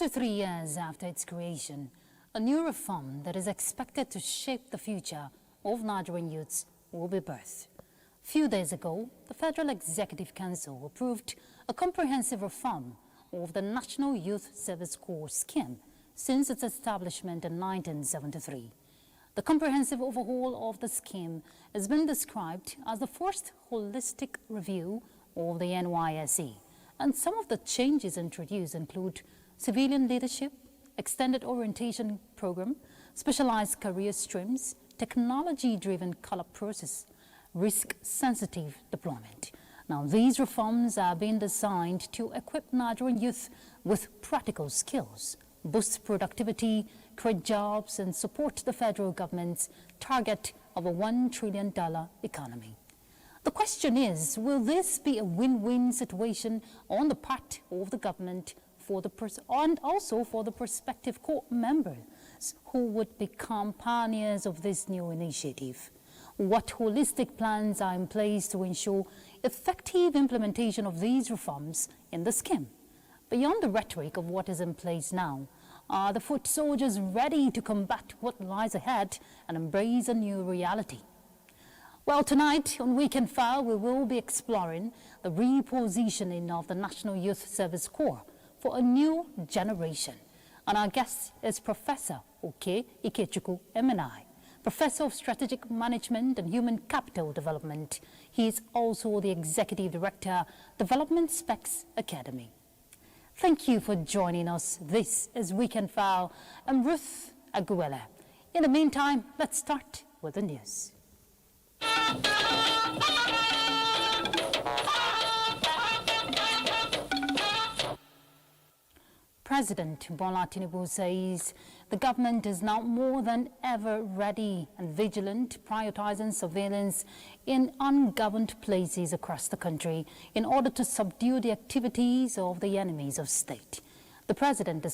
53 years after its creation, a new reform that is expected to shape the future of Nigerian youths will be birthed. A few days ago, the Federal Executive Council approved a comprehensive reform of the National Youth Service Corps scheme since its establishment in 1973. The comprehensive overhaul of the scheme has been described as the first holistic review of the NYSC, and some of the changes introduced include civilian leadership, extended orientation program, specialized career streams, technology-driven color process, risk-sensitive deployment. Now, these reforms are being designed to equip Nigerian youth with practical skills, boost productivity, create jobs, and support the federal government's target of a $1 trillion economy. The question is, will this be a win-win situation on the part of the government and also for the prospective corps members who would become pioneers of this new initiative? What holistic plans are in place to ensure effective implementation of these reforms in the scheme? Beyond the rhetoric of what is in place now, are the foot soldiers ready to combat what lies ahead and embrace a new reality? Well, tonight on Weekend File, we will be exploring the repositioning of the National Youth Service Corps for a new generation. And our guest is Professor Oke Ikechukwu Emenai, Professor of Strategic Management and Human Capital Development. He is also the Executive Director, Development Specs Academy. Thank you for joining us. This is Weekend File. I'm Ruth Aguela. In the meantime, let's start with the news. President Bola Tinubu says the government is now more than ever ready and vigilant, prioritizing surveillance in ungoverned places across the country in order to subdue the activities of the enemies of state. The president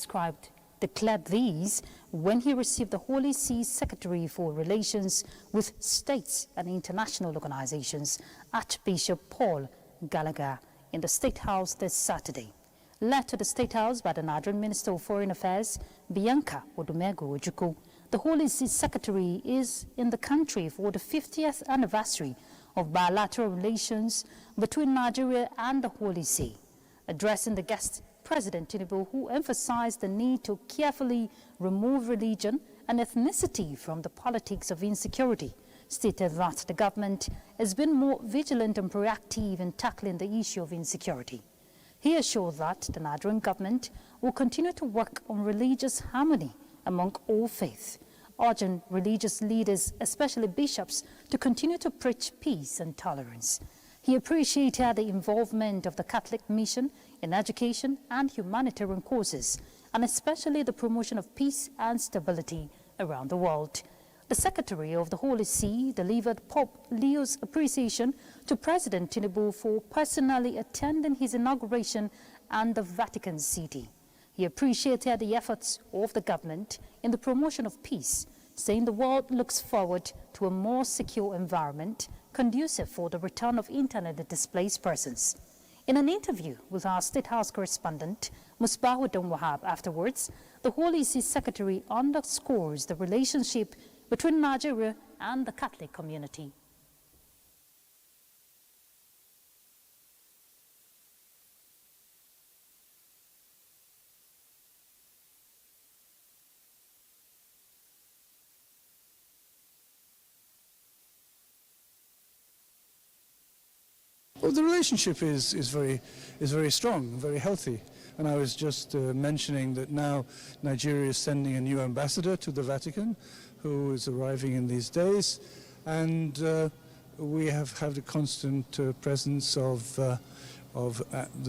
declared these when he received the Holy See Secretary for Relations with States and International Organizations, Archbishop Paul Gallagher, in the State House this Saturday. Led to the State House by the Nigerian Minister of Foreign Affairs, Bianca Odumegu Ojukwu, the Holy See Secretary is in the country for the 50th anniversary of bilateral relations between Nigeria and the Holy See. Addressing the guest, President Tinubu, who emphasized the need to carefully remove religion and ethnicity from the politics of insecurity, stated that the government has been more vigilant and proactive in tackling the issue of insecurity. He assured that the Nigerian government will continue to work on religious harmony among all faiths, urging religious leaders, especially bishops, to continue to preach peace and tolerance. He appreciated the involvement of the Catholic mission in education and humanitarian causes, and especially the promotion of peace and stability around the world. The Secretary of the Holy See delivered Pope Leo's appreciation to President Tinubu for personally attending his inauguration and the Vatican City. He appreciated the efforts of the government in the promotion of peace, saying the world looks forward to a more secure environment conducive for the return of internet-displaced persons. In an interview with our State House correspondent, Musbahuddin Wahab, afterwards, the Holy See Secretary underscores the relationship between Nigeria and the Catholic community. Well, the relationship is very strong, very healthy. And I was just mentioning that now Nigeria is sending a new ambassador to the Vatican, who is arriving in these days, and we have had a constant presence of the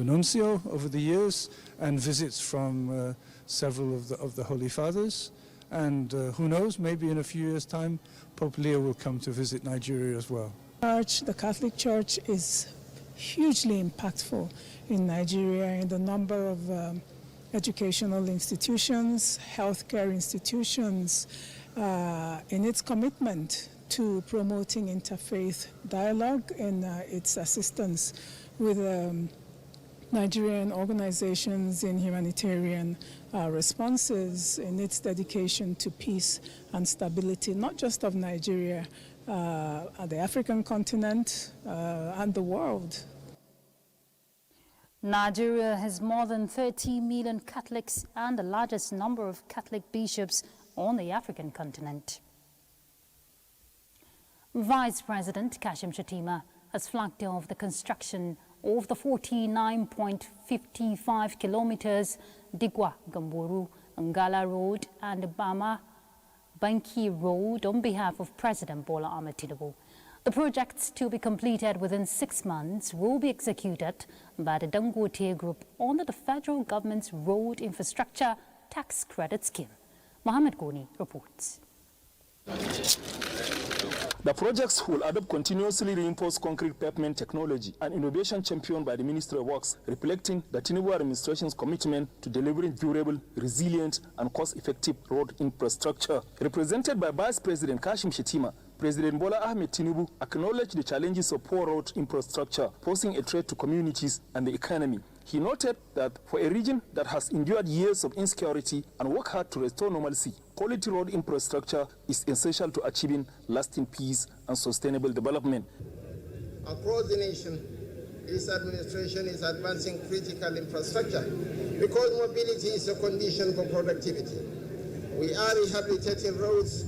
nuncio over the years, and visits from several of the Holy Fathers, and who knows, maybe in a few years' time, Pope Leo will come to visit Nigeria as well. The Catholic Church is hugely impactful in Nigeria in the number of educational institutions, healthcare institutions, in its commitment to promoting interfaith dialogue and its assistance with Nigerian organizations in humanitarian responses in its dedication to peace and stability, not just of Nigeria, the African continent, and the world. Nigeria has more than 30 million Catholics and the largest number of Catholic bishops on the African continent. Vice President Kashim Shettima has flagged off the construction of the 49.55 kilometers Digwa, Gamburu, Ngala Road and Bama Banki Road on behalf of President Bola Ahmed Tinubu. The projects, to be completed within 6 months, will be executed by the Dangote Group under the federal government's Road Infrastructure Tax Credit Scheme. Mohammed Goni reports. The projects will adopt continuously reinforced concrete pavement technology, an innovation championed by the Ministry of Works, reflecting the Tinubu administration's commitment to delivering durable, resilient, and cost-effective road infrastructure. Represented by Vice President Kashim Shettima, President Bola Ahmed Tinubu acknowledged the challenges of poor road infrastructure, posing a threat to communities and the economy. He noted that for a region that has endured years of insecurity and worked hard to restore normalcy, quality road infrastructure is essential to achieving lasting peace and sustainable development. Across the nation, this administration is advancing critical infrastructure because mobility is a condition for productivity. We are rehabilitating roads,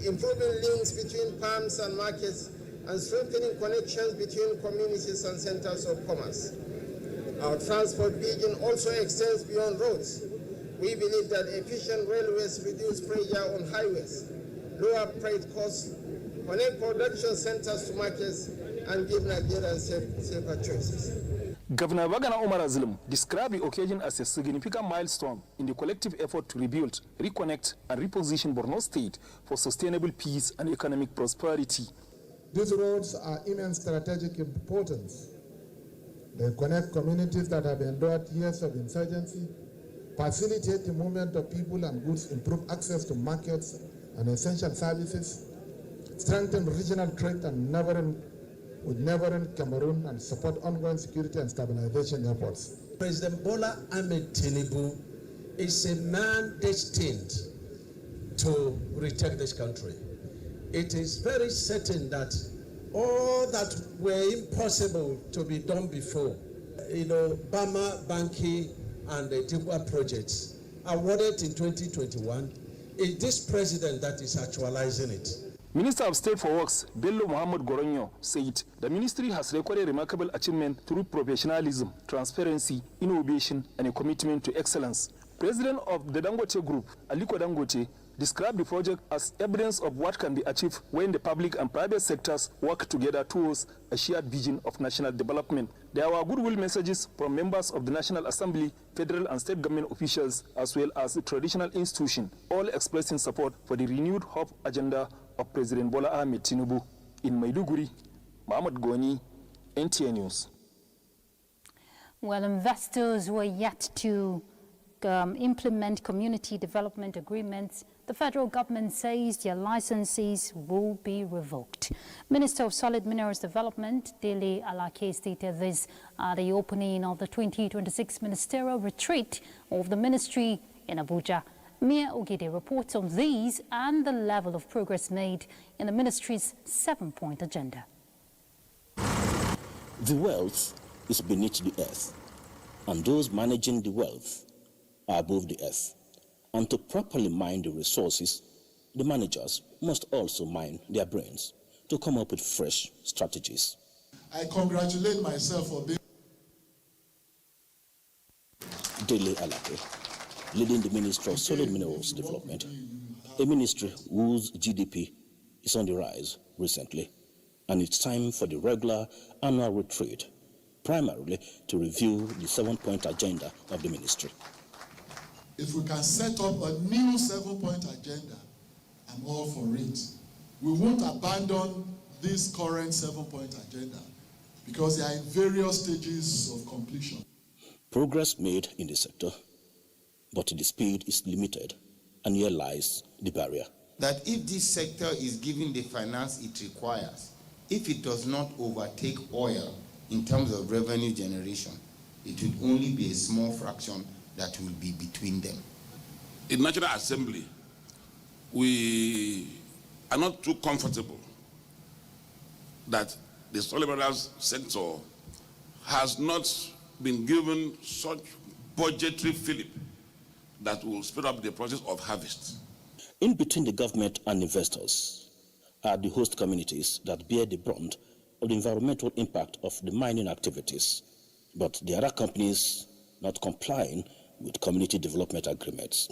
improving links between farms and markets, and strengthening connections between communities and centers of commerce. Our transport vision also extends beyond roads. We believe that efficient railways reduce pressure on highways, lower freight costs, connect production centers to markets, and give Nigerians safer choices. Governor Bagana Omar Azlim described the occasion as a significant milestone in the collective effort to rebuild, reconnect, and reposition Borno State for sustainable peace and economic prosperity. These roads are immense strategic importance. They connect communities that have endured years of insurgency, facilitate the movement of people and goods, improve access to markets and essential services, strengthen regional trade with neighboring Cameroon, and support ongoing security and stabilization efforts. President Bola Ahmed Tinubu is a man destined to retake this country. It is very certain that all that were impossible to be done before, Bama, Banki, and the Digwa projects awarded in 2021, is this president that is actualizing it. Minister of State for Works, Bello Muhammad Goronyo, said the ministry has recorded remarkable achievement through professionalism, transparency, innovation, and a commitment to excellence. President of the Dangote Group, Aliko Dangote, described the project as evidence of what can be achieved when the public and private sectors work together towards a shared vision of national development. There were goodwill messages from members of the National Assembly, federal and state government officials, as well as the traditional institution, all expressing support for the renewed hope agenda of President Bola Ahmed Tinubu. In Maiduguri, Mohammed Goni, NTA News. Well, investors were yet to implement community development agreements. The federal government says their licenses will be revoked. Minister of Solid Minerals Development, Dele Alake, stated this at the opening of the 2026 ministerial retreat of the ministry in Abuja. Mia Ogide reports on these and the level of progress made in the ministry's 7-point agenda. The wealth is beneath the earth, and those managing the wealth are above the earth. And to properly mine the resources, the managers must also mine their brains to come up with fresh strategies. I congratulate myself for being Dele Alake, leading the Ministry of Solid Minerals Development, a ministry whose GDP is on the rise recently, and it's time for the regular annual retreat, primarily to review the 7-point agenda of the ministry. If we can set up a new 7-point agenda, I'm all for it. We won't abandon this current 7-point agenda because they are in various stages of completion. Progress made in the sector, but the speed is limited, and here lies the barrier. That if this sector is given the finance it requires, if it does not overtake oil in terms of revenue generation, it will only be a small fraction that will be between them. In National Assembly, we are not too comfortable that the solid minerals sector has not been given such budgetary fillip that will speed up the process of harvest. In between the government and investors are the host communities that bear the brunt of the environmental impact of the mining activities, but there are companies not complying with community development agreements,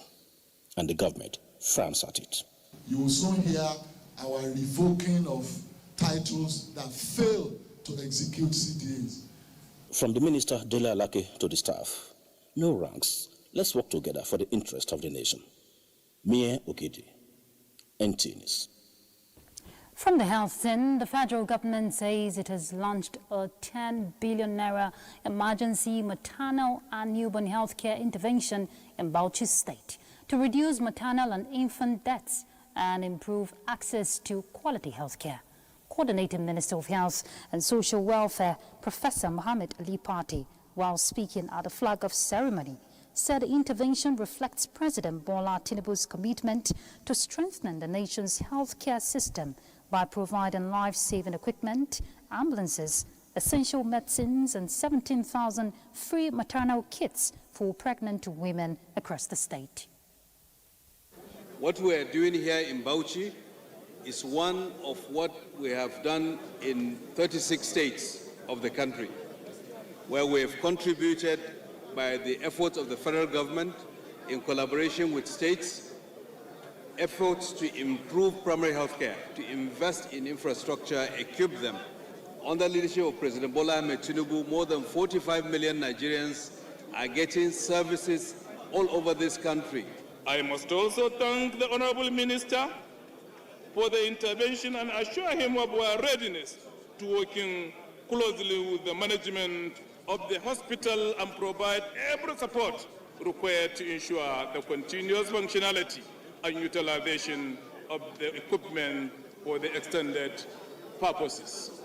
and the government frowns at it. You will soon hear our revoking of titles that fail to execute CDAs. From the Minister Dele Alake to the staff, no ranks. Let's work together for the interest of the nation. Mie Okedi, NTA News. From the health scene, the federal government says it has launched a 10 billion naira emergency maternal and newborn healthcare intervention in Bauchi State to reduce maternal and infant deaths and improve access to quality healthcare. Coordinating Minister of Health and Social Welfare, Professor Mohammed Ali Pati, while speaking at the flag-off ceremony, said the intervention reflects President Bola Tinubu's commitment to strengthening the nation's healthcare system by providing life-saving equipment, ambulances, essential medicines, and 17,000 free maternal kits for pregnant women across the state. What we are doing here in Bauchi is one of what we have done in 36 states of the country, where we have contributed by the efforts of the federal government in collaboration with states, efforts to improve primary health care, to invest in infrastructure, equip them. Under the leadership of President Bola Ahmed Tinubu, more than 45 million Nigerians are getting services all over this country. I must also thank the Honorable Minister for the intervention and assure him of our readiness to working closely with the management of the hospital and provide every support required to ensure the continuous functionality and utilization of the equipment for the extended purposes.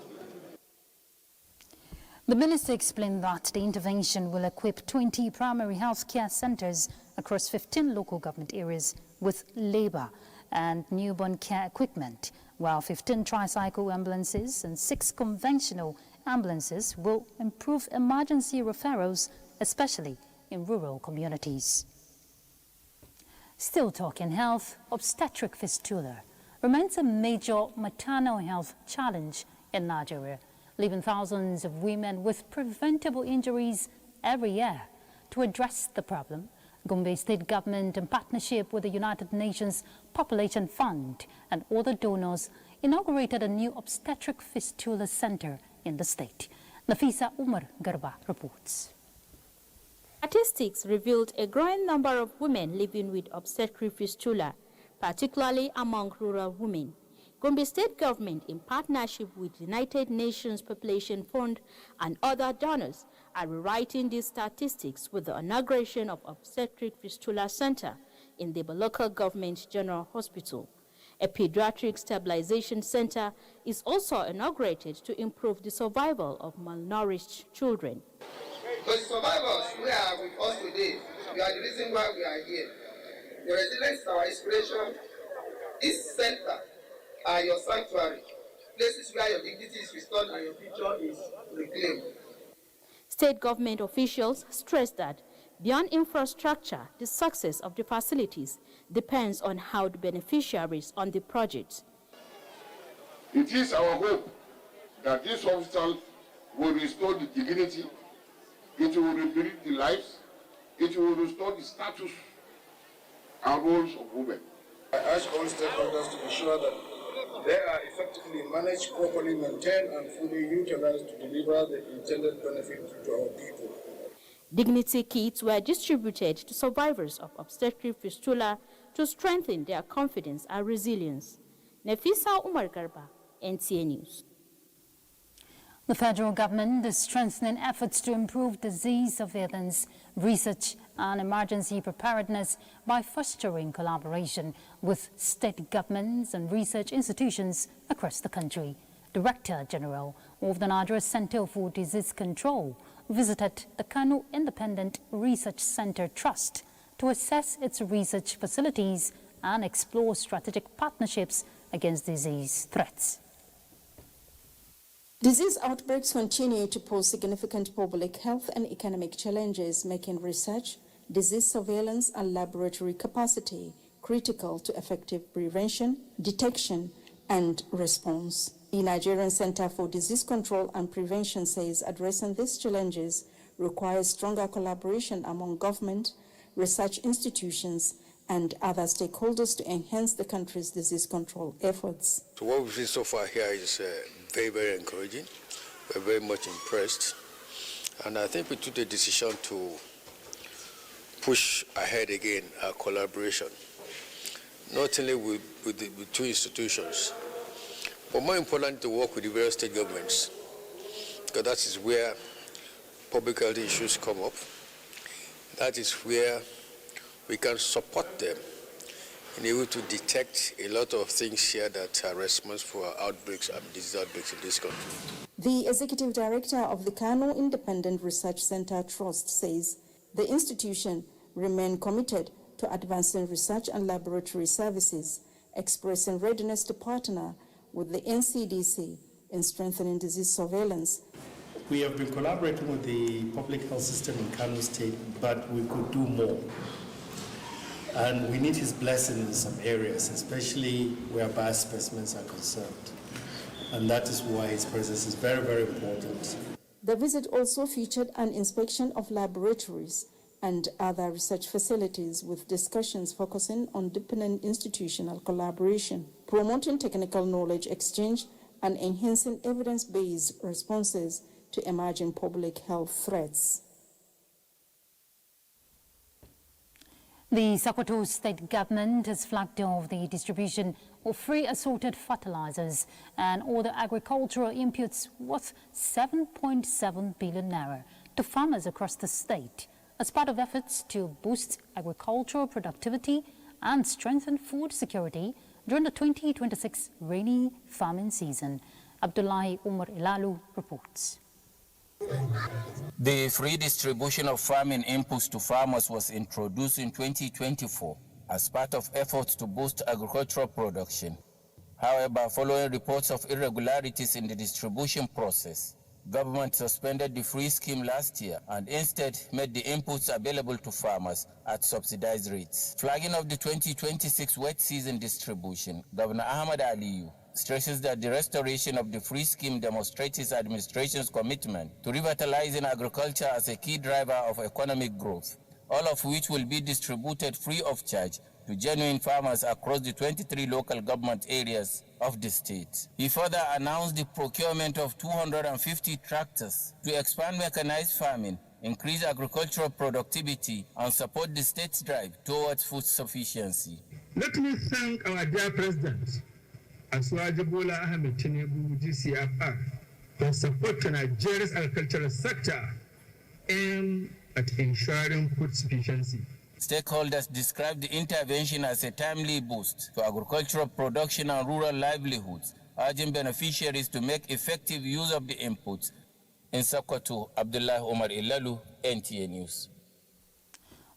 The minister explained that the intervention will equip 20 primary health care centers across 15 local government areas with labor and newborn care equipment, while 15 tricycle ambulances and 6 conventional ambulances will improve emergency referrals, especially in rural communities. Still talking health, obstetric fistula remains a major maternal health challenge in Nigeria, leaving thousands of women with preventable injuries every year. To address the problem, Gombe State Government, in partnership with the United Nations Population Fund and other donors, inaugurated a new obstetric fistula center in the state. Nafisa Umar Garba reports. Statistics revealed a growing number of women living with obstetric fistula, particularly among rural women. Gombe State Government, in partnership with the United Nations Population Fund and other donors, are rewriting these statistics with the inauguration of Obstetric Fistula Center in the local government general hospital. A pediatric stabilization center is also inaugurated to improve the survival of malnourished children. The survivors who are with us today, you are the reason why we are here. Your resilience is our inspiration. This center are your sanctuary, places where your dignity is restored and your future is reclaimed. State government officials stress that beyond infrastructure, the success of the facilities depends on how the beneficiaries on the project. It is our hope that this hospital will restore the dignity, it will rebuild the lives, it will restore the status and roles of women. I urge all stakeholders to be sure that they are effectively managed, properly maintained, and fully utilized to deliver the intended benefit to our people. Dignity kits were distributed to survivors of obstetric fistula to strengthen their confidence and resilience. Nafisa Umar Garba, NTA News. The federal government is strengthening efforts to improve disease surveillance, research and emergency preparedness by fostering collaboration with state governments and research institutions across the country. Director General of the Nigerian Center for Disease Control, visited the Kano Independent Research Center Trust to assess its research facilities and explore strategic partnerships against disease threats. Disease outbreaks continue to pose significant public health and economic challenges, making research, disease surveillance, and laboratory capacity critical to effective prevention, detection, and response. The Nigerian Center for Disease Control and Prevention says addressing these challenges requires stronger collaboration among government, research institutions, and other stakeholders to enhance the country's disease control efforts. So what we've seen so far here is very, very encouraging. We're very much impressed. And I think we took the decision to push ahead again our collaboration, not only with two institutions, but more importantly to work with the various state governments, because that is where public health issues come up. That is where we can support them in able to detect a lot of things here that are responsible for outbreaks and disease outbreaks in this country. The executive director of the Kano Independent Research Center Trust says the institution remains committed to advancing research and laboratory services, expressing readiness to partner with the NCDC in strengthening disease surveillance. We have been collaborating with the public health system in Kano State, but we could do more. And we need his blessing in some areas, especially where biospecimens are concerned. And that is why his presence is very, very important. The visit also featured an inspection of laboratories and other research facilities, with discussions focusing on deepening institutional collaboration, promoting technical knowledge exchange, and enhancing evidence-based responses to emerging public health threats. The Sokoto state government has flagged off the distribution of free assorted fertilizers and other agricultural inputs worth 7.7 billion naira to farmers across the state as part of efforts to boost agricultural productivity and strengthen food security during the 2026 rainy farming season. Abdullahi Umar Ilalu reports. The free distribution of farming inputs to farmers was introduced in 2024 as part of efforts to boost agricultural production. However, following reports of irregularities in the distribution process, government suspended the free scheme last year and instead made the inputs available to farmers at subsidized rates. Flagging of the 2026 wet season distribution, Governor Ahmad Aliyu stresses that the restoration of the free scheme demonstrates his administration's commitment to revitalizing agriculture as a key driver of economic growth, all of which will be distributed free of charge to genuine farmers across the 23 local government areas of the state. He further announced the procurement of 250 tractors to expand mechanized farming, increase agricultural productivity, and support the state's drive towards food sufficiency. Let me thank our dear President, Asuwaji Bola Ahmed Tinubu, GCFR, for support to Nigeria's agricultural sector aimed at ensuring food sufficiency. Stakeholders described the intervention as a timely boost to agricultural production and rural livelihoods, urging beneficiaries to make effective use of the inputs. In Sokoto, Abdullah Omar Ilalu, NTA News.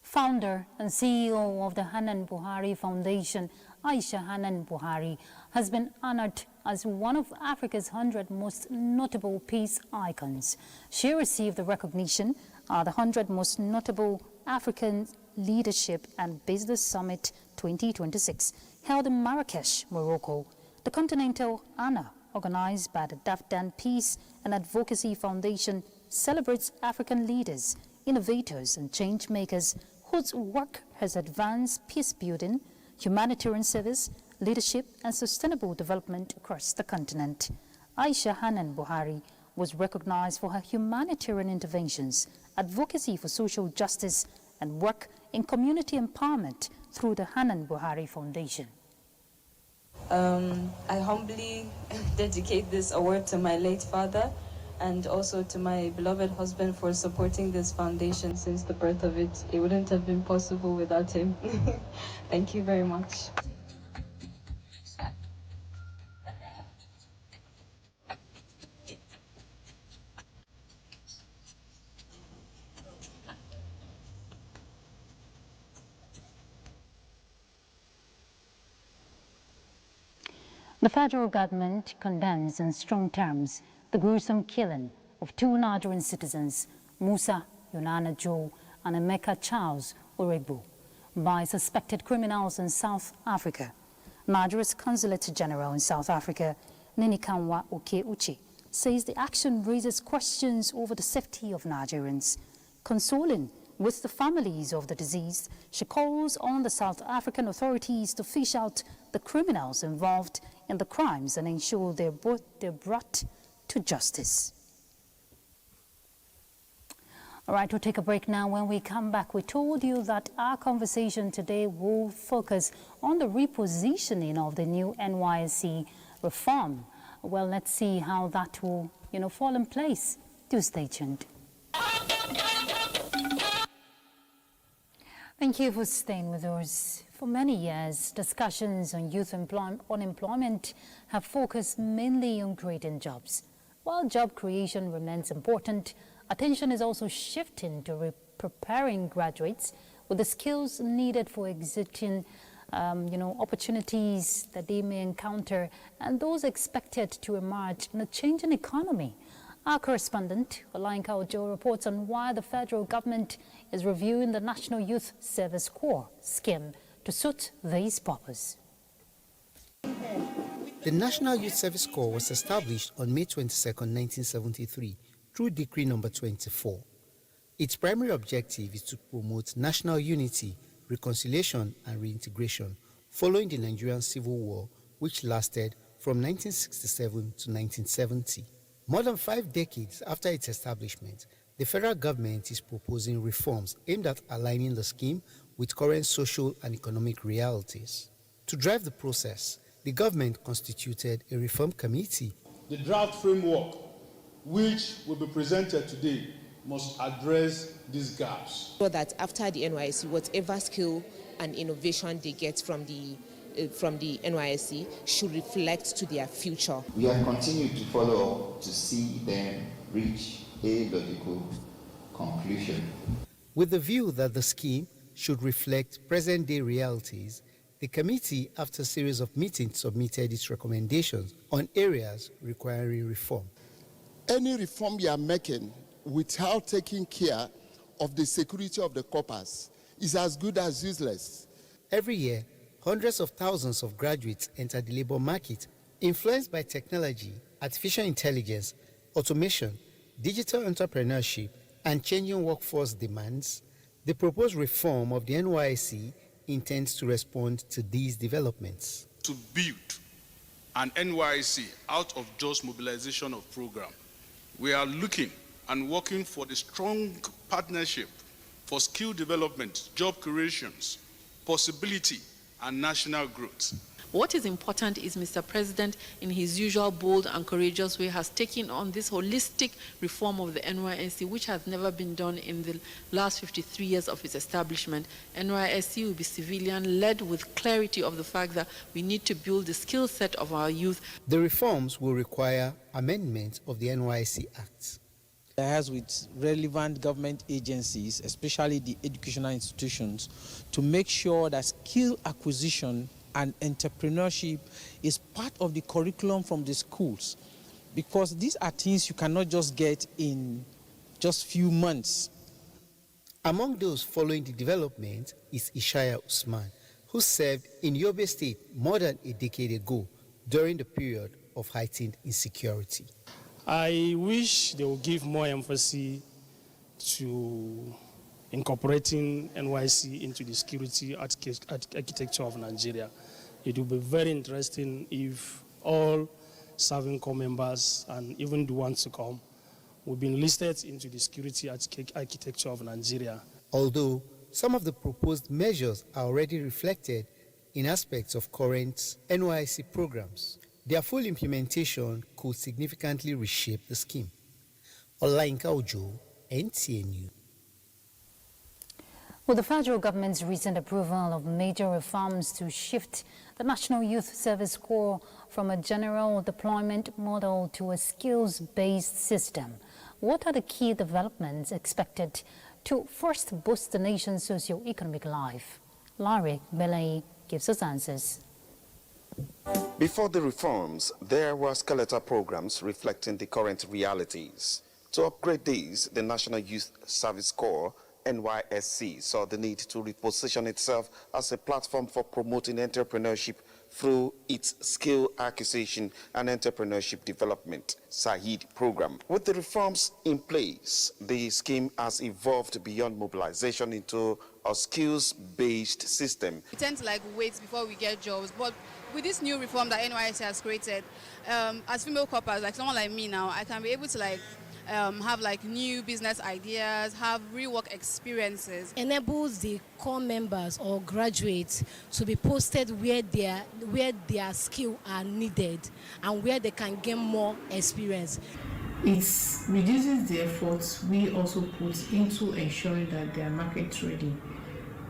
Founder and CEO of the Hanan Buhari Foundation, Aisha Hanan Buhari, has been honored as one of Africa's 100 most notable peace icons. She received the recognition at the 100 Most Notable African Leadership and Business Summit 2026, held in Marrakesh, Morocco. The continental honor, organized by the Dafdan Peace and Advocacy Foundation, celebrates African leaders, innovators, and change makers whose work has advanced peace building, humanitarian service, leadership, and sustainable development across the continent. Aisha Hanan Buhari was recognized for her humanitarian interventions, advocacy for social justice, and work in community empowerment through the Hanan Buhari Foundation. I humbly dedicate this award to my late father and also to my beloved husband for supporting this foundation since the birth of it. It wouldn't have been possible without him. Thank you very much. The federal government condemns in strong terms the gruesome killing of two Nigerian citizens, Musa Yonana Joe and Emeka Charles Oregbu, by suspected criminals in South Africa. Nigeria's Consulate General in South Africa, Ninikanwa Oke Uche, says the action raises questions over the safety of Nigerians. Consoling with the families of the deceased, she calls on the South African authorities to fish out the criminals involved in the crimes and ensure they're brought to justice. All right, we'll take a break now. When we come back, we told you that our conversation today will focus on the repositioning of the new NYSC reform. Well, let's see how that will, fall in place. Do stay tuned. Thank you for staying with us. For many years, discussions on youth unemployment have focused mainly on creating jobs. While job creation remains important, attention is also shifting to preparing graduates with the skills needed for exiting, opportunities that they may encounter and those expected to emerge in a changing economy. Our correspondent, Olayinka Ojo, reports on why the federal government is reviewing the National Youth Service Corps scheme to suit this purpose. The National Youth Service Corps was established on May 22, 1973, through Decree No. 24. Its primary objective is to promote national unity, reconciliation and reintegration following the Nigerian Civil War, which lasted from 1967 to 1970. More than 5 decades after its establishment, the federal government is proposing reforms aimed at aligning the scheme with current social and economic realities. To drive the process, the government constituted a reform committee. The draft framework, which will be presented today, must address these gaps. So that after the NYSC, whatever skill and innovation they get from the NYSC should reflect to their future. We have continued to follow up to see them reach a logical conclusion. With the view that the scheme should reflect present-day realities, the committee, after a series of meetings, submitted its recommendations on areas requiring reform. Any reform you are making without taking care of the security of the corpus is as good as useless. Every year, hundreds of thousands of graduates enter the labor market. Influenced by technology, artificial intelligence, automation, digital entrepreneurship, and changing workforce demands, the proposed reform of the NYSC intends to respond to these developments. To build an NYSC out of just mobilization of program, we are looking and working for the strong partnership for skill development, job creations, possibility, and national growth. What is important is Mr. President, in his usual bold and courageous way, has taken on this holistic reform of the NYSC, which has never been done in the last 53 years of its establishment. NYSC will be civilian, led with clarity of the fact that we need to build the skill set of our youth. The reforms will require amendment of the NYSC Act. As with relevant government agencies, especially the educational institutions, to make sure that skill acquisition and entrepreneurship is part of the curriculum from the schools, because these are things you cannot just get in just few months. Among those following the development is Ishaya Usman, who served in Yobe State more than a decade ago during the period of heightened insecurity. I wish they will give more emphasis to incorporating NYSC into the security architecture of Nigeria. It will be very interesting if all serving corps members and even the ones to come will be enlisted into the security architecture of Nigeria. Although some of the proposed measures are already reflected in aspects of current NYSC programs, their full implementation could significantly reshape the scheme. Olayinka Ojo, NTA News. With the federal government's recent approval of major reforms to shift the National Youth Service Corps from a general deployment model to a skills-based system, what are the key developments expected to first boost the nation's socio-economic life? Larry Belay gives us answers. Before the reforms, there were skeletal programs reflecting the current realities. To upgrade these, the National Youth Service Corps, NYSC, saw the need to reposition itself as a platform for promoting entrepreneurship through its skill acquisition and entrepreneurship development (SAHID) program. With the reforms in place, the scheme has evolved beyond mobilization into a skills-based system. We tend to wait before we get jobs, but with this new reform that NYSC has created, as female corpers, like someone like me now, I can be able to have new business ideas, have real work experiences. Enables the core members or graduates to be posted where their skill are needed and where they can gain more experience. It reduces the efforts we also put into ensuring that they are market ready.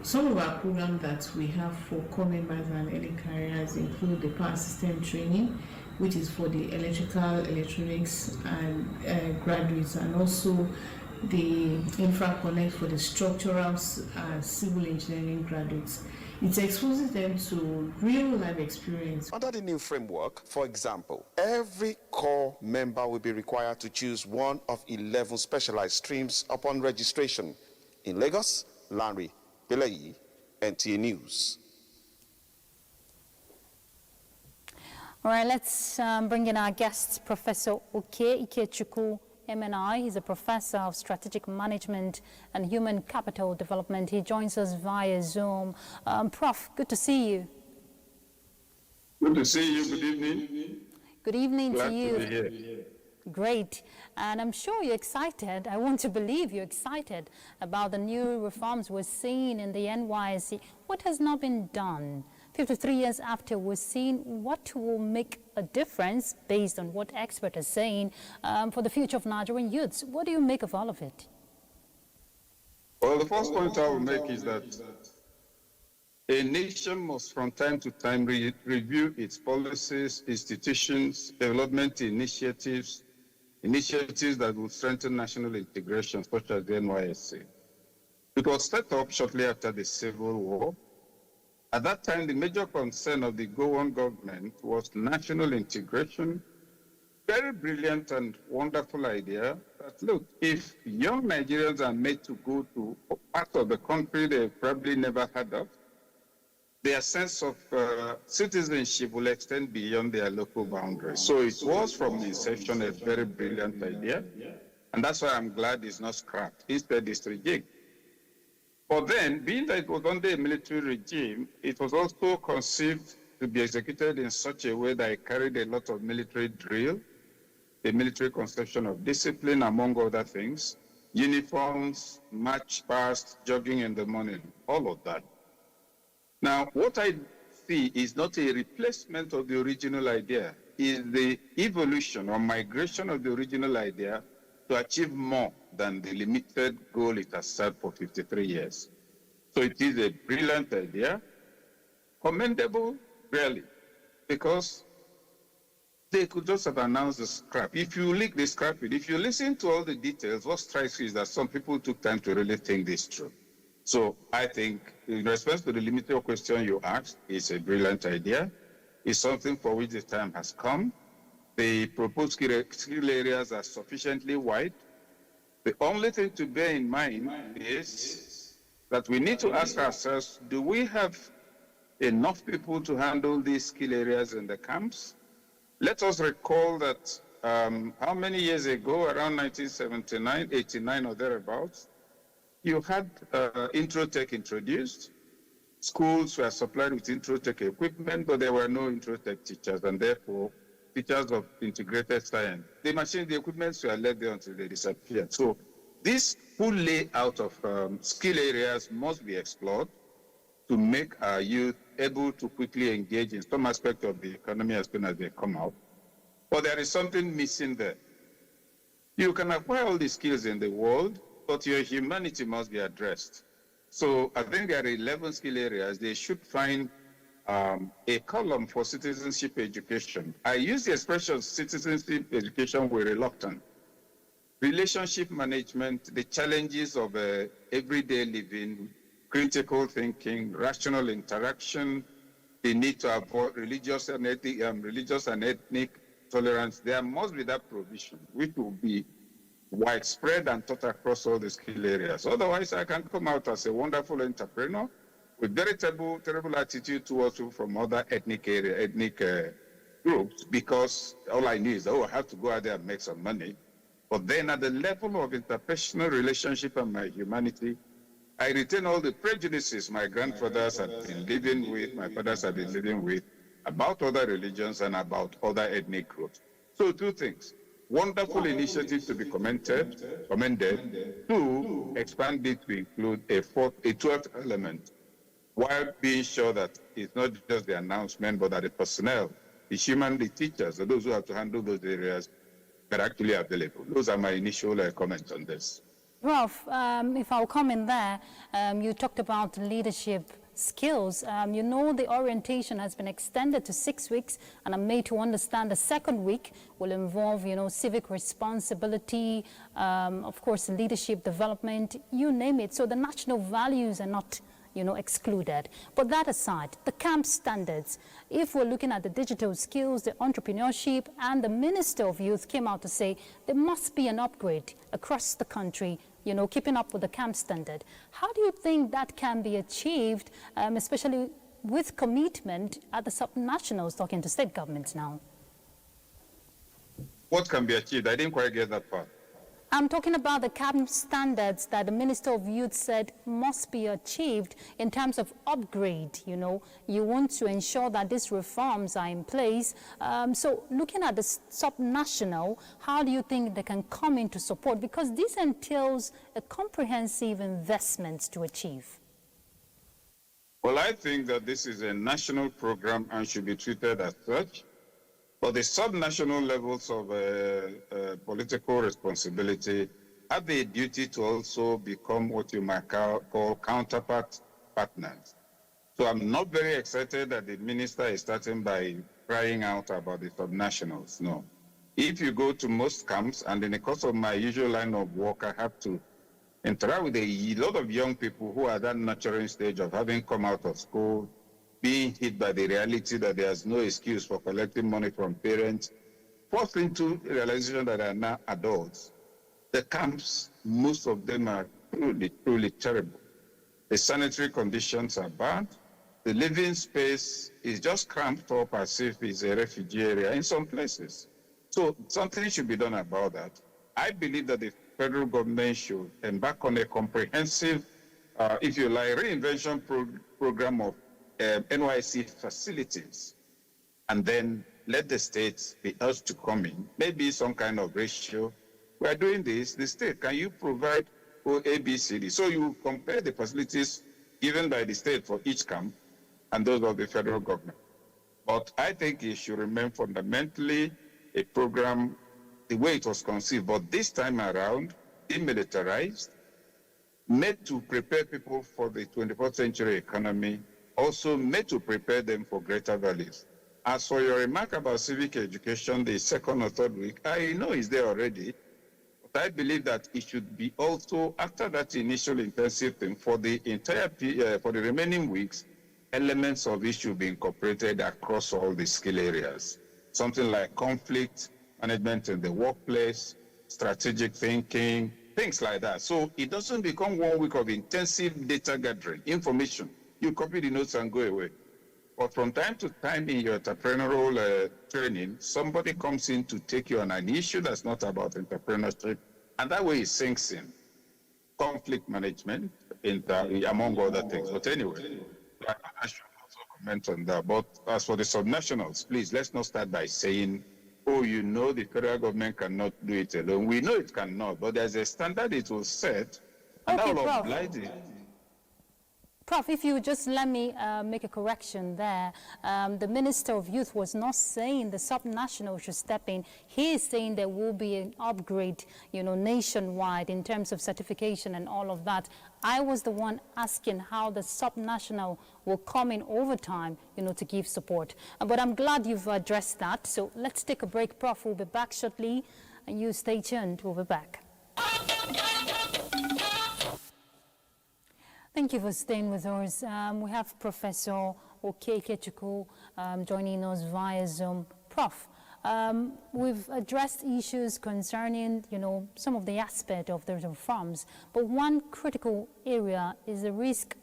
Some of our programs that we have for core members and early careers include the power system training, which is for the electrical, electronics, and graduates, and also the Infra Connect for the structural civil engineering graduates. It exposes them to real-life experience. Under the new framework, for example, every core member will be required to choose one of 11 specialized streams upon registration. In Lagos, Lanre Pelayi, NTA News. All right, let's bring in our guests, Professor Oke Ikechukwu, MNI. He's a professor of strategic management and human capital development. He joins us via Zoom. Prof, good to see you. Good to see you. Good evening. Good evening Glad to you. To be here. Great. And I'm sure you're excited. I want to believe you're excited about the new reforms we're seeing in the NYSC. What has not been done? 53 years after, we're seeing what will make a difference based on what experts are saying for the future of Nigerian youths. What do you make of all of it? Well, the first point I will make is that a nation must from time to time review its policies, institutions, development initiatives that will strengthen national integration, such as the NYSC. It was set up shortly after the Civil War. At that time, the major concern of the Gowon government was national integration. Very brilliant and wonderful idea that, look, if young Nigerians are made to go to parts of the country they probably never heard of, their sense of citizenship will extend beyond their local boundaries. So it was from the inception a very brilliant idea, and that's why I'm glad it's not scrapped. Instead, it's rejigged. But then, being that it was under a military regime, it was also conceived to be executed in such a way that it carried a lot of military drill, a military conception of discipline, among other things, uniforms, march past, jogging in the morning, all of that. Now, what I see is not a replacement of the original idea, is the evolution or migration of the original idea to achieve more than the limited goal it has set for 53 years. So it is a brilliant idea, commendable, really, because they could just have announced the scrap. If you leak the scrap, if you listen to all the details, what strikes you is that some people took time to really think this through. So I think, in response to the limited question you asked, it's a brilliant idea. It's something for which the time has come. The proposed skill areas are sufficiently wide. The only thing to bear in mind is that we need to ask ourselves, do we have enough people to handle these skill areas in the camps? Let us recall that how many years ago, around 1979, 89 or thereabouts, you had Introtech introduced. Schools were supplied with Introtech equipment, but there were no Introtech teachers, and therefore teachers of integrated science. The machines, the equipments were left there until they disappeared. So this full layout of skill areas must be explored to make our youth able to quickly engage in some aspect of the economy as soon as they come out. But there is something missing there. You can acquire all the skills in the world, but your humanity must be addressed. So I think there are 11 skill areas. They should find a column for citizenship education. I use the expression citizenship education with reluctance. Relationship management, the challenges of everyday living, critical thinking, rational interaction, the need to avoid religious and ethnic tolerance. There must be that provision, which will be widespread and taught across all the skill areas. Otherwise, I can come out as a wonderful entrepreneur with very terrible attitude towards you from other ethnic groups, because all I need is, I have to go out there and make some money. But then at the level of interpersonal relationship and my humanity, I retain all the prejudices my grandfathers have been living with, my fathers have been living with, about other religions and about other ethnic groups. So two things. Wonderful initiative to be commended. Two, expand it to include a 12th element, while being sure that it's not just the announcement, but that the personnel, the human, the teachers, or those who have to handle those areas, are actually available. Those are my initial comments on this. Ralph, if I'll comment there, you talked about leadership skills. You know, the orientation has been extended to 6 weeks, and I'm made to understand the second week will involve, you know, civic responsibility, of course, leadership development, you name it. So the national values are not, you know, excluded. But that aside, the camp standards, if we're looking at the digital skills, the entrepreneurship, and the Minister of Youth came out to say there must be an upgrade across the country, you know, keeping up with the camp standard. How do you think that can be achieved, especially with commitment at the subnationals, talking to state governments now? What can be achieved? I didn't quite get that part. I'm talking about the camp standards that the Minister of Youth said must be achieved in terms of upgrade. You know, you want to ensure that these reforms are in place. So looking at the subnational, how do you think they can come into support? Because this entails a comprehensive investment to achieve. Well, I think that this is a national program and should be treated as such. But the subnational levels of political responsibility have a duty to also become what you might call counterpart partners. So I'm not very excited that the minister is starting by crying out about the subnationals. No. If you go to most camps, and in the course of my usual line of work, I have to interact with a lot of young people who are at that nurturing stage of having come out of school, being hit by the reality that there's no excuse for collecting money from parents, forced into the realization that they are now adults. The camps, most of them are truly terrible. The sanitary conditions are bad. The living space is just cramped up as if it's a refugee area in some places. So something should be done about that. I believe that the federal government should embark on a comprehensive, if you like, reinvention program of NYC facilities, and then let the states be urged to come in, maybe some kind of ratio. We are doing this, the state, can you provide ABCD? So you compare the facilities given by the state for each camp and those of the federal government. But I think it should remain fundamentally a program the way it was conceived, but this time around, demilitarized, made to prepare people for the 21st century economy, also made to prepare them for greater values. As for your remark about civic education, the second or third week, I know it's there already, but I believe that it should be also, after that initial intensive thing, for the entire, for the remaining weeks, elements of it should be incorporated across all the skill areas. Something like conflict management in the workplace, strategic thinking, things like that. So it doesn't become 1 week of intensive data gathering, information. You copy the notes and go away. But from time to time in your entrepreneurial training, somebody comes in to take you on an issue that's not about entrepreneurship, and that way it sinks in. Conflict management, among other things. But anyway, I should also comment on that. But as for the subnationals, please, let's not start by saying, oh, you know, the federal government cannot do it alone. We know it cannot, but there's a standard it will set, and that will oblige it. Prof, if you just let me make a correction there, the Minister of Youth was not saying the subnational should step in. He is saying there will be an upgrade, you know, nationwide in terms of certification and all of that. I was the one asking how the subnational will come in over time, you know, to give support. But I'm glad you've addressed that. So let's take a break, Prof. We'll be back shortly, and you stay tuned. We'll be back. Thank you for staying with us. We have Professor Ikechukwu joining us via Zoom. Prof, we've addressed issues concerning, some of the aspect of the reforms, but one critical area is the risk,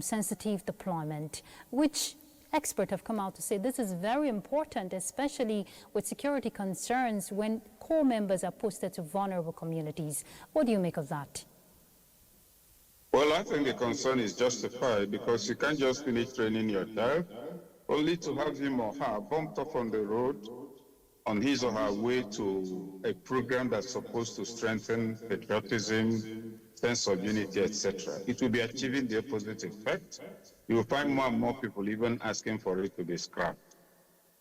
sensitive deployment, which experts have come out to say this is very important, especially with security concerns when core members are posted to vulnerable communities. What do you make of that? Well, I think the concern is justified because you can't just finish training your child only to have him or her bumped off on the road on his or her way to a program that's supposed to strengthen patriotism, sense of unity, etc. It will be achieving the opposite effect. You will find more and more people even asking for it to be scrapped.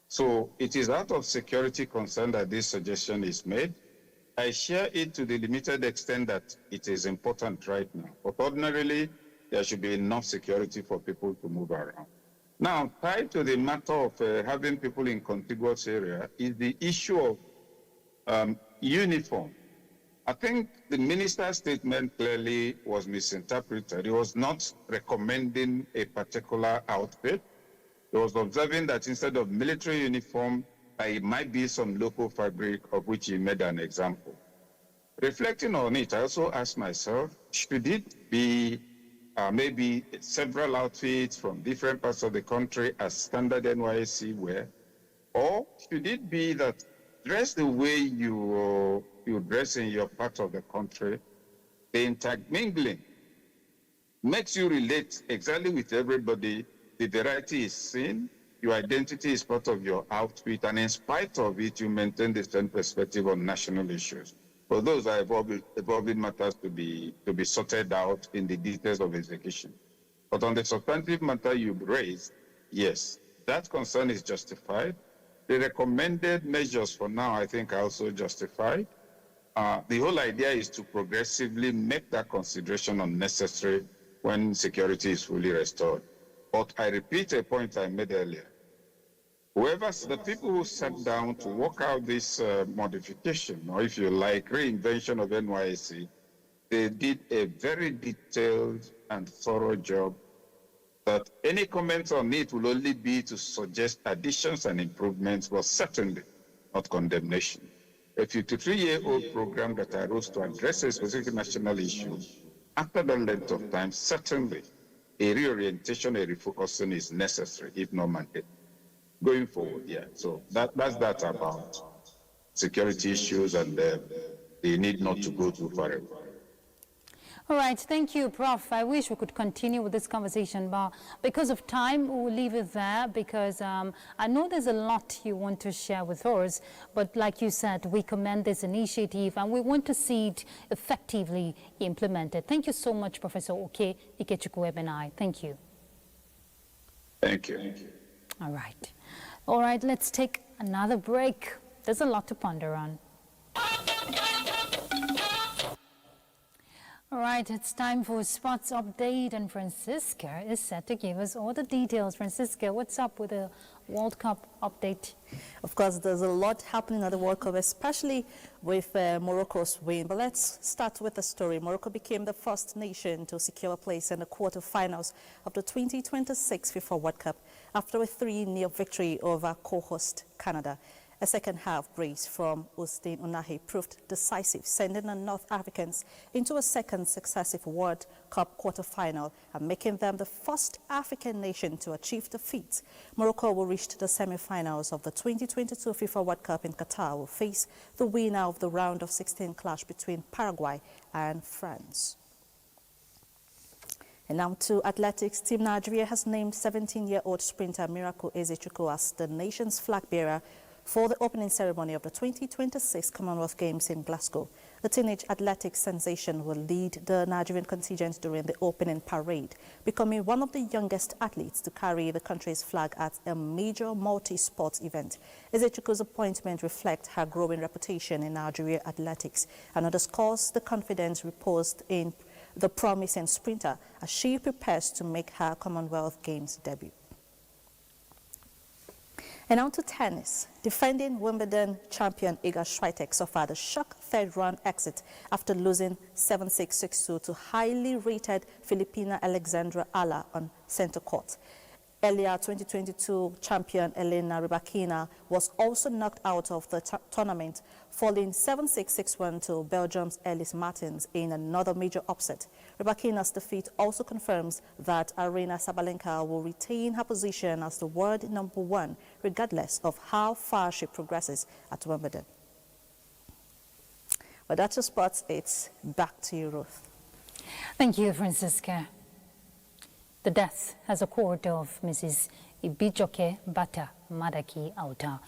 So it is out of security concern that this suggestion is made. I share it to the limited extent that it is important right now. But ordinarily, there should be enough security for people to move around. Now, tied to the matter of having people in contiguous area is the issue of uniform. I think the minister's statement clearly was misinterpreted. He was not recommending a particular outfit. He was observing that instead of military uniform, it might be some local fabric, of which he made an example. Reflecting on it, I also asked myself, should it be maybe several outfits from different parts of the country as standard NYSC wear? Or should it be that dress the way you dress in your part of the country, the intermingling makes you relate exactly with everybody, the variety is seen, your identity is part of your outfit, and in spite of it, you maintain the same perspective on national issues. But those are evolving matters to be sorted out in the details of execution. But on the substantive matter you've raised, yes, that concern is justified. The recommended measures for now, I think, are also justified. The whole idea is to progressively make that consideration unnecessary when security is fully restored. But I repeat a point I made earlier. The people who sat down to work out this modification, or if you like, reinvention of NYSC, they did a very detailed and thorough job that any comments on it will only be to suggest additions and improvements, but certainly not condemnation. A 53-year-old program that arose to address a specific national issue, after that length of time, certainly a reorientation, a refocusing is necessary, if not mandated. Going forward, yeah. So that's that about security issues and the need not to go too far. All right, thank you, Prof. I wish we could continue with this conversation, but because of time, we'll leave it there because I know there's a lot you want to share with us, but like you said, we commend this initiative and we want to see it effectively implemented. Thank you so much, Professor Oke Ikechukwu. Thank you. Thank you. All right. All right, let's take another break. There's a lot to ponder on. All right, it's time for a sports update, and Francisca is set to give us all the details. Francisca, what's up with the World Cup update? Of course, there's a lot happening at the World Cup, especially with Morocco's win. But let's start with the story. Morocco became the first nation to secure a place in the quarterfinals of the 2026 FIFA World Cup after a 3-0 victory over co-host Canada. A second-half brace from Oustin Unahi proved decisive, sending the North Africans into a second successive World Cup quarter-final and making them the first African nation to achieve the feat. Morocco will reach the semi-finals of the 2022 FIFA World Cup in Qatar, will face the winner of the round of 16 clash between Paraguay and France. And now to athletics. Team Nigeria has named 17-year-old sprinter Miracle Ezechukwu as the nation's flag bearer for the opening ceremony of the 2026 Commonwealth Games in Glasgow. The teenage athletics sensation will lead the Nigerian contingent during the opening parade, becoming one of the youngest athletes to carry the country's flag at a major multi-sports event. Ezechukwu's appointment reflects her growing reputation in Nigerian athletics and underscores the confidence reposed in the promising sprinter as she prepares to make her Commonwealth Games debut. And now to tennis. Defending Wimbledon champion Iga Swiatek suffered a shock third-round exit after losing 7-6, 6-2 to highly rated Filipina Alexandra Ala on center court. Earlier, 2022 champion Elena Rybakina was also knocked out of the tournament, falling 7-6, 6-1 to Belgium's Elise Martins in another major upset. Rybakina's defeat also confirms that Aryna Sabalenka will retain her position as the world #1, regardless of how far she progresses at Wimbledon. But that's your sports. It's back to you, Ruth. Thank you, Francisca. The death has occurred of Mrs. Ibijoke Bata Madaki Auta,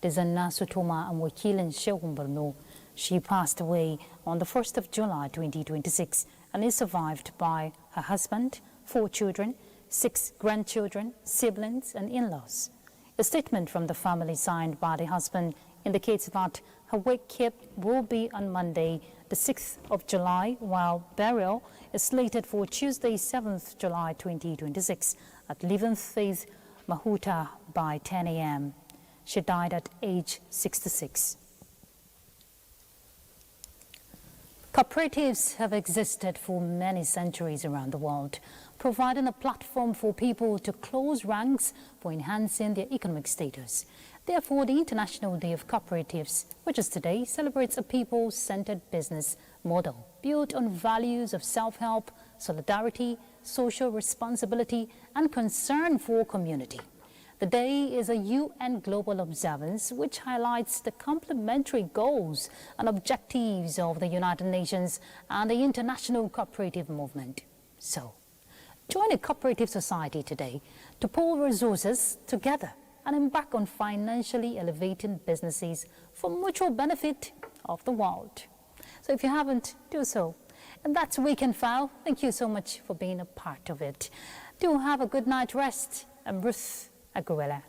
Dezana Sutoma and Wakilin Shehumberno. She passed away on the 1st of July 2026 and is survived by her husband, 4 children, 6 grandchildren, siblings and in-laws. A statement from the family signed by the husband indicates that her wake will be on Monday, the 6th of July, while burial is slated for Tuesday, 7th July 2026 at 11th Faith Mahuta by 10 a.m. She died at age 66. Cooperatives have existed for many centuries around the world, providing a platform for people to close ranks for enhancing their economic status. Therefore, the International Day of Cooperatives, which is today, celebrates a people-centered business model built on values of self-help, solidarity, social responsibility, and concern for community. The day is a UN global observance which highlights the complementary goals and objectives of the United Nations and the international cooperative movement. So, join a cooperative society today to pool resources together and embark on financially elevating businesses for mutual benefit of the world. So if you haven't, do so. And that's Weekend File. Thank you so much for being a part of it. Do have a good night rest. I'm Ruth Aguilera.